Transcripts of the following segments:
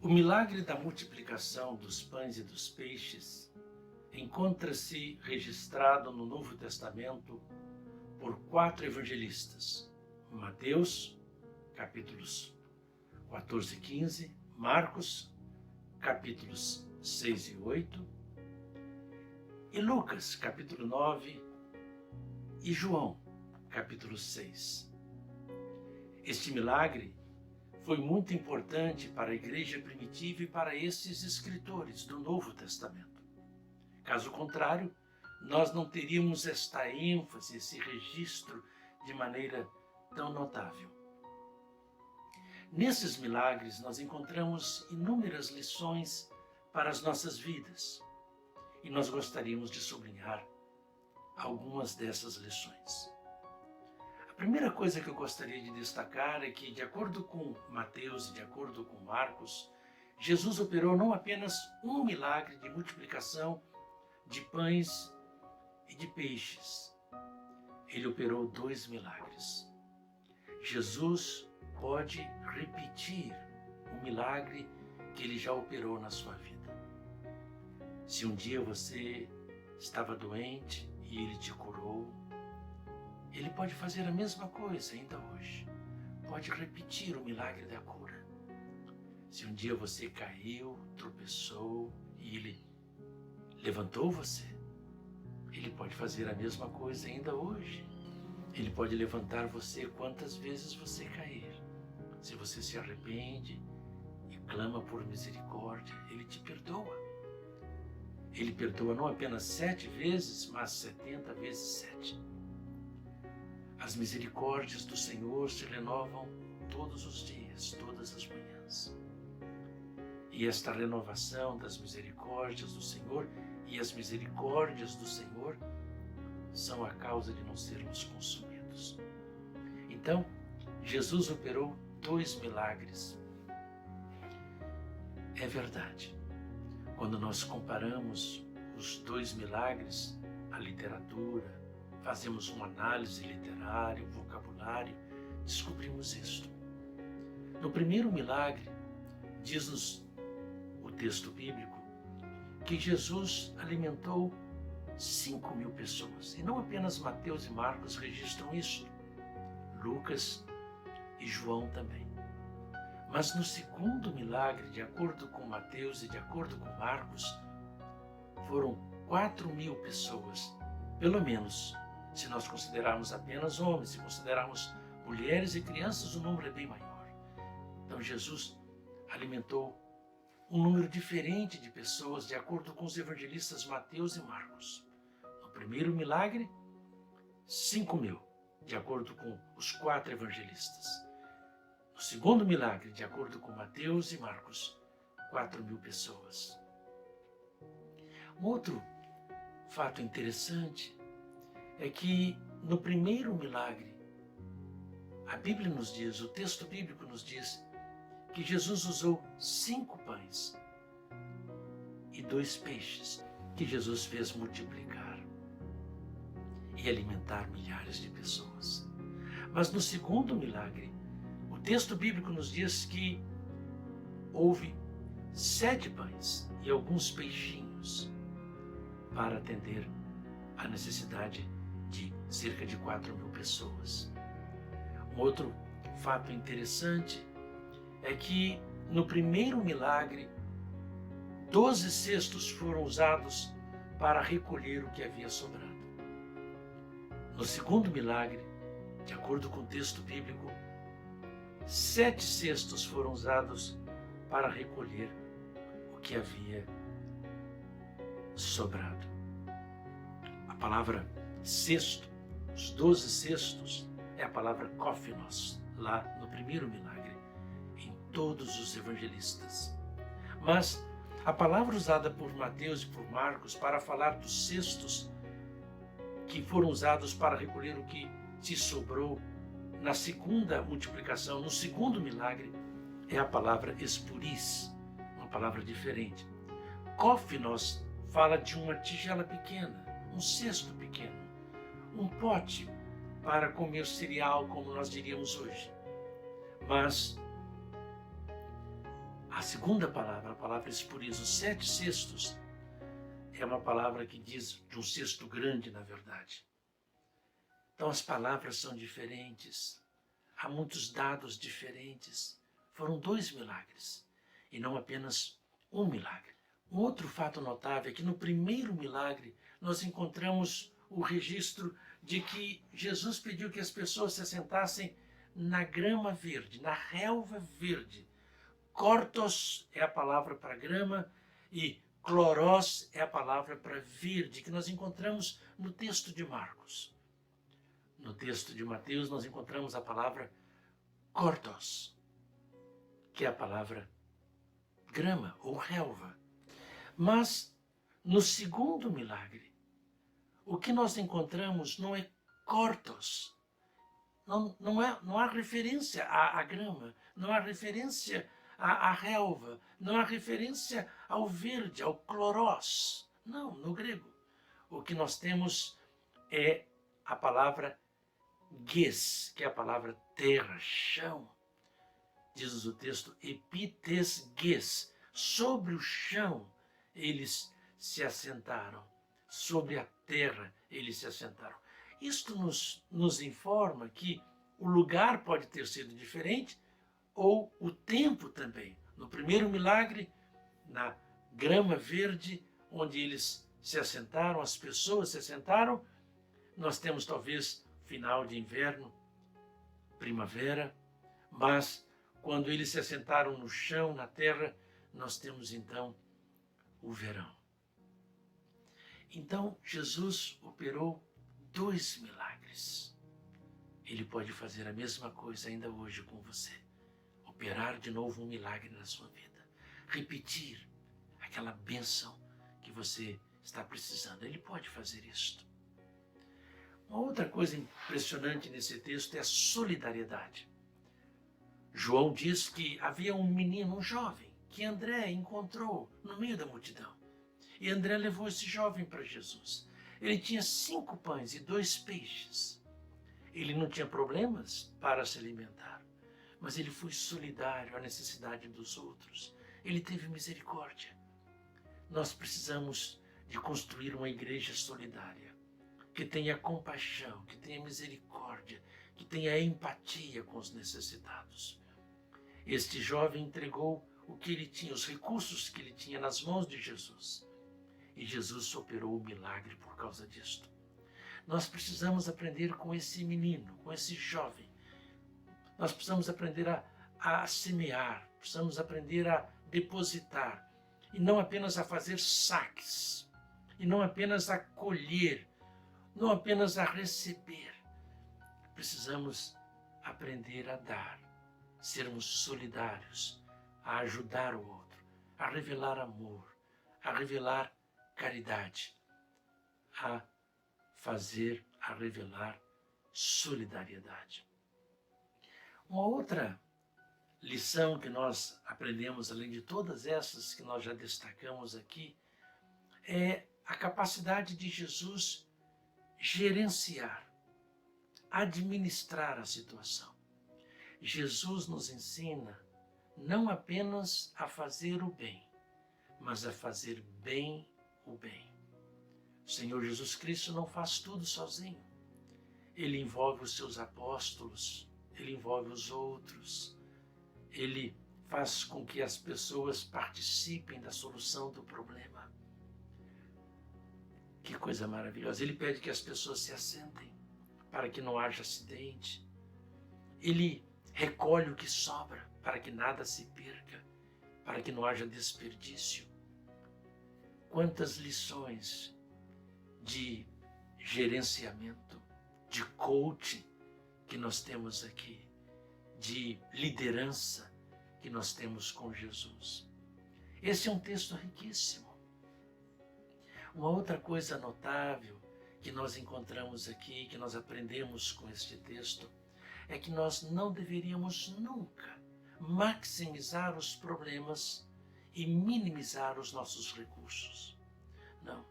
O milagre da multiplicação dos pães e dos peixes encontra-se registrado no Novo Testamento por 4 evangelistas: Mateus, capítulos 14 e 15, Marcos, capítulos 6 e 8, e Lucas, capítulo 9, e João, capítulo 6. Este milagre foi muito importante para a igreja primitiva e para esses escritores do Novo Testamento. Caso contrário, nós não teríamos esta ênfase, esse registro de maneira tão notável. Nesses milagres nós encontramos inúmeras lições para as nossas vidas e nós gostaríamos de sublinhar algumas dessas lições. A primeira coisa que eu gostaria de destacar é que, de acordo com Mateus e de acordo com Marcos, Jesus operou não apenas um milagre de multiplicação de pães e de peixes. Ele operou 2 milagres. Jesus pode repetir o milagre que ele já operou na sua vida. Se um dia você estava doente e ele te curou, ele pode fazer a mesma coisa ainda hoje. Pode repetir o milagre da cura. Se um dia você caiu, tropeçou e ele levantou você, ele pode fazer a mesma coisa ainda hoje. Ele pode levantar você quantas vezes você cair. Se você se arrepende e clama por misericórdia, ele te perdoa. Ele perdoa não apenas 7 vezes, mas 70 vezes 7. As misericórdias do Senhor se renovam todos os dias, todas as manhãs. E esta renovação das misericórdias do Senhor e as misericórdias do Senhor são a causa de não sermos consumidos. Então, Jesus operou 2 milagres. É verdade. Quando nós comparamos os 2 milagres, a literatura, fazemos uma análise literária, vocabulário, descobrimos isto. No primeiro milagre, diz-nos o texto bíblico que Jesus alimentou 5.000 pessoas. E não apenas Mateus e Marcos registram isso, Lucas e João também. Mas no segundo milagre, de acordo com Mateus e de acordo com Marcos, foram 4.000 pessoas, pelo menos. Se nós considerarmos apenas homens, se considerarmos mulheres e crianças, o número é bem maior. Então Jesus alimentou um número diferente de pessoas de acordo com os evangelistas Mateus e Marcos. No primeiro milagre, 5.000, de acordo com os 4 evangelistas. No segundo milagre, de acordo com Mateus e Marcos, 4.000 pessoas. Um outro fato interessante é que no primeiro milagre, a Bíblia nos diz, o texto bíblico nos diz, que Jesus usou 5 pães e 2 peixes, que Jesus fez multiplicar e alimentar milhares de pessoas. Mas no segundo milagre, o texto bíblico nos diz que houve 7 pães e alguns peixinhos para atender a necessidade de cerca de 4.000 pessoas. Um outro fato interessante é que no primeiro milagre, 12 cestos foram usados para recolher o que havia sobrado. No segundo milagre, de acordo com o texto bíblico, 7 cestos foram usados para recolher o que havia sobrado. A palavra cesto, os 12 cestos, é a palavra kófinos, lá no primeiro milagre, em todos os evangelistas. Mas a palavra usada por Mateus e por Marcos para falar dos cestos que foram usados para recolher o que se sobrou na segunda multiplicação, no segundo milagre, é a palavra espuris, uma palavra diferente. Kófinos fala de uma tigela pequena, um cesto pequeno, um pote para comer cereal, como nós diríamos hoje. Mas A segunda palavra, a palavra espurizo, 7 cestos, é uma palavra que diz de um cesto grande, na verdade. Então as palavras são diferentes, há muitos dados diferentes. Foram 2 milagres, e não apenas um milagre. Um outro fato notável é que no primeiro milagre nós encontramos o registro de que Jesus pediu que as pessoas se assentassem na grama verde, na relva verde. Cortos é a palavra para grama e clorós é a palavra para verde, que nós encontramos no texto de Marcos. No texto de Mateus nós encontramos a palavra cortos, que é a palavra grama ou relva. Mas no segundo milagre, o que nós encontramos não é cortos, não há referência à grama, não há referência à relva, não há referência ao verde, ao clorós. Não, no grego. O que nós temos é a palavra ges, que é a palavra terra, chão. Diz o texto, epites ges, sobre o chão eles se assentaram, sobre a terra eles se assentaram. Isto nos informa que o lugar pode ter sido diferente, ou o tempo também. No primeiro milagre, na grama verde, onde eles se assentaram, as pessoas se assentaram, nós temos talvez final de inverno, primavera, mas quando eles se assentaram no chão, na terra, nós temos então o verão. Então Jesus operou 2 milagres. Ele pode fazer a mesma coisa ainda hoje com você. Operar de novo um milagre na sua vida. Repetir aquela bênção que você está precisando. Ele pode fazer isto. Uma outra coisa impressionante nesse texto é a solidariedade. João diz que havia um menino, um jovem, que André encontrou no meio da multidão. E André levou esse jovem para Jesus. Ele tinha 5 pães e 2 peixes. Ele não tinha problemas para se alimentar, mas ele foi solidário à necessidade dos outros. Ele teve misericórdia. Nós precisamos de construir uma igreja solidária, que tenha compaixão, que tenha misericórdia, que tenha empatia com os necessitados. Este jovem entregou o que ele tinha, os recursos que ele tinha nas mãos de Jesus. E Jesus operou o milagre por causa disto. Nós precisamos aprender com esse menino, com esse jovem. Nós precisamos aprender a semear, precisamos aprender a depositar, e não apenas a fazer saques, e não apenas a colher, não apenas a receber. Precisamos aprender a dar, sermos solidários, a ajudar o outro, a revelar amor, a revelar caridade, a revelar solidariedade. Uma outra lição que nós aprendemos, além de todas essas que nós já destacamos aqui, é a capacidade de Jesus gerenciar, administrar a situação. Jesus nos ensina não apenas a fazer o bem, mas a fazer bem o bem. O Senhor Jesus Cristo não faz tudo sozinho. Ele envolve os seus apóstolos, ele envolve os outros, ele faz com que as pessoas participem da solução do problema. Que coisa maravilhosa. Ele pede que as pessoas se assentem para que não haja acidente. Ele recolhe o que sobra para que nada se perca, para que não haja desperdício. Quantas lições de gerenciamento, de coaching que nós temos aqui, de liderança que nós temos com Jesus. Esse é um texto riquíssimo. Uma outra coisa notável que nós encontramos aqui, que nós aprendemos com este texto, é que nós não deveríamos nunca maximizar os problemas e minimizar os nossos recursos. Não.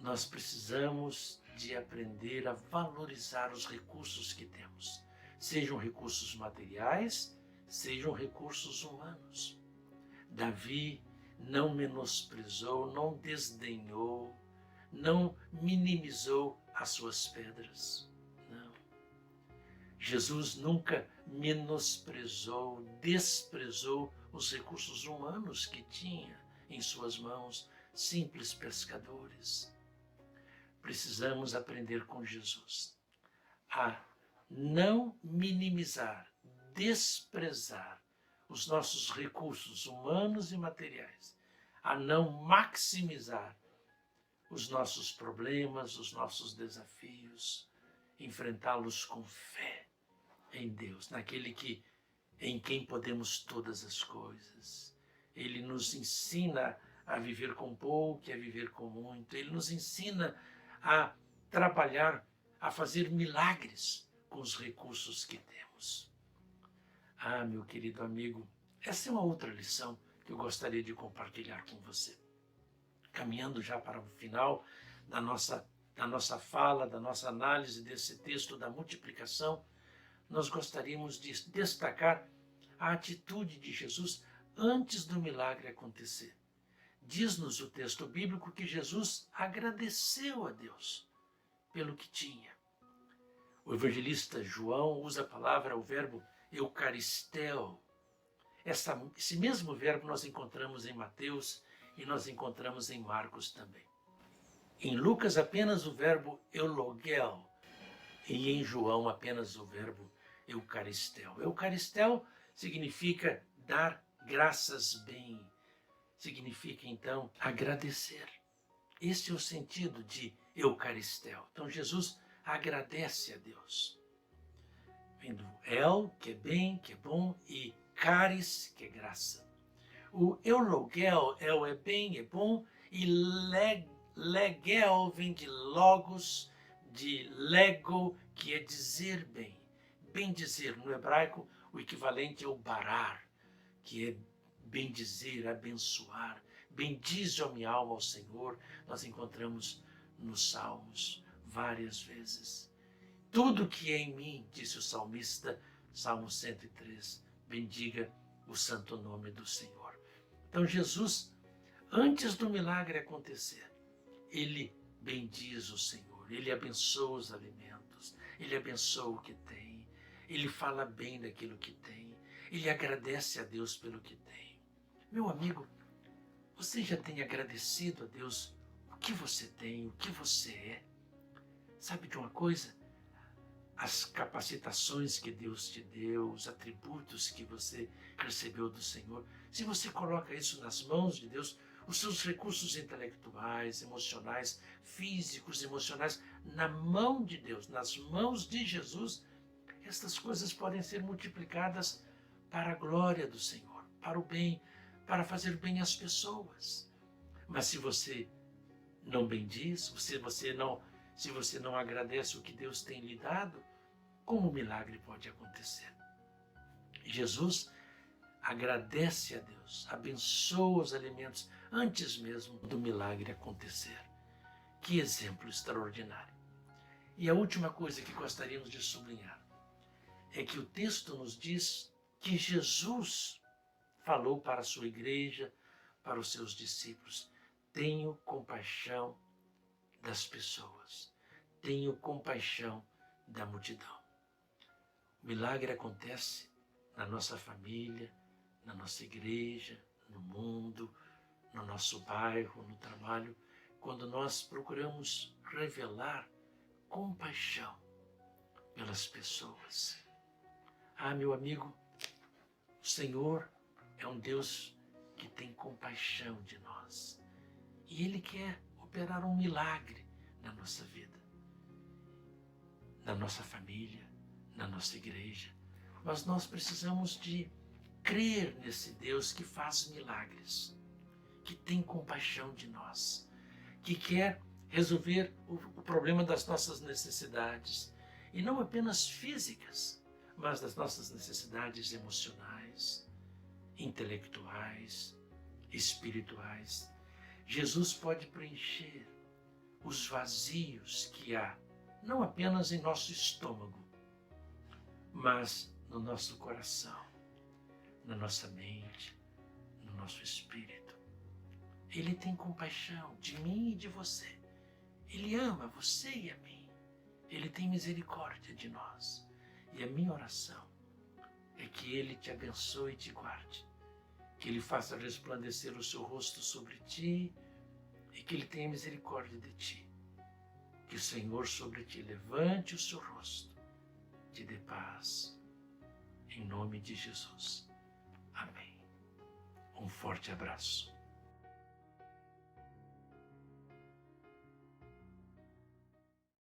Nós precisamos de aprender a valorizar os recursos que temos, sejam recursos materiais, sejam recursos humanos. Davi não menosprezou, não desdenhou, não minimizou as suas pedras. Não. Jesus nunca menosprezou, desprezou os recursos humanos que tinha em suas mãos, simples pescadores. Precisamos aprender com Jesus a não minimizar, desprezar os nossos recursos humanos e materiais, a não maximizar os nossos problemas, os nossos desafios, enfrentá-los com fé em Deus, naquele em quem podemos todas as coisas. Ele nos ensina a viver com pouco e a viver com muito. Ele nos ensina a trabalhar, a fazer milagres com os recursos que temos. Ah, meu querido amigo, essa é uma outra lição que eu gostaria de compartilhar com você. Caminhando já para o final da nossa fala, da nossa análise desse texto da multiplicação, nós gostaríamos de destacar a atitude de Jesus antes do milagre acontecer. Diz-nos o texto bíblico que Jesus agradeceu a Deus pelo que tinha. O evangelista João usa a palavra, o verbo eucaristel. Esse mesmo verbo nós encontramos em Mateus e nós encontramos em Marcos também. Em Lucas apenas o verbo eulogel e em João apenas o verbo eucaristel. Eucaristel significa dar graças bem, significa então agradecer. Esse é o sentido de eucaristel. Então Jesus agradece a Deus. Vendo el, que é bem, que é bom, e caris, que é graça. O eulogel, el é bem, é bom, e legel vem de logos, de lego, que é dizer bem. Bem dizer, no hebraico, o equivalente é o barar, que é bem dizer, abençoar. Bendize, ó minha alma, ao Senhor. Nós encontramos nos Salmos várias vezes. Tudo que é em mim, disse o salmista, Salmo 103, bendiga o santo nome do Senhor. Então Jesus, antes do milagre acontecer, ele bendiz o Senhor, ele abençoa os alimentos, ele abençoa o que tem, ele fala bem daquilo que tem, ele agradece a Deus pelo que tem. Meu amigo, você já tem agradecido a Deus o que você tem, o que você é? Sabe de uma coisa? As capacitações que Deus te deu, os atributos que você recebeu do Senhor, se você coloca isso nas mãos de Deus, os seus recursos intelectuais, emocionais, físicos, emocionais, na mão de Deus, nas mãos de Jesus, estas coisas podem ser multiplicadas para a glória do Senhor, para o bem, para fazer bem às pessoas. Mas se você não bendiz, se você não agradece o que Deus tem lhe dado, como o milagre pode acontecer? Jesus agradece a Deus, abençoa os alimentos antes mesmo do milagre acontecer. Que exemplo extraordinário! E a última coisa que gostaríamos de sublinhar é que o texto nos diz que Jesus falou para a sua igreja, para os seus discípulos: tenho compaixão das pessoas, tenho compaixão da multidão. O milagre acontece na nossa família, na nossa igreja, no mundo, no nosso bairro, no trabalho, quando nós procuramos revelar compaixão pelas pessoas. Ah, meu amigo, o Senhor é um Deus que tem compaixão de nós. E Ele quer operar um milagre na nossa vida, na nossa família, na nossa igreja. Mas nós precisamos de crer nesse Deus que faz milagres, que tem compaixão de nós, que quer resolver o problema das nossas necessidades, e não apenas físicas, mas das nossas necessidades emocionais, intelectuais, espirituais. Jesus pode preencher os vazios que há, não apenas em nosso estômago, mas no nosso coração, na nossa mente, no nosso espírito. Ele tem compaixão de mim e de você. Ele ama você e a mim. Ele tem misericórdia de nós. E a minha oração é que Ele te abençoe e te guarde. Que Ele faça resplandecer o seu rosto sobre ti e que Ele tenha misericórdia de ti. Que o Senhor sobre ti levante o seu rosto, te dê paz. Em nome de Jesus. Amém. Um forte abraço.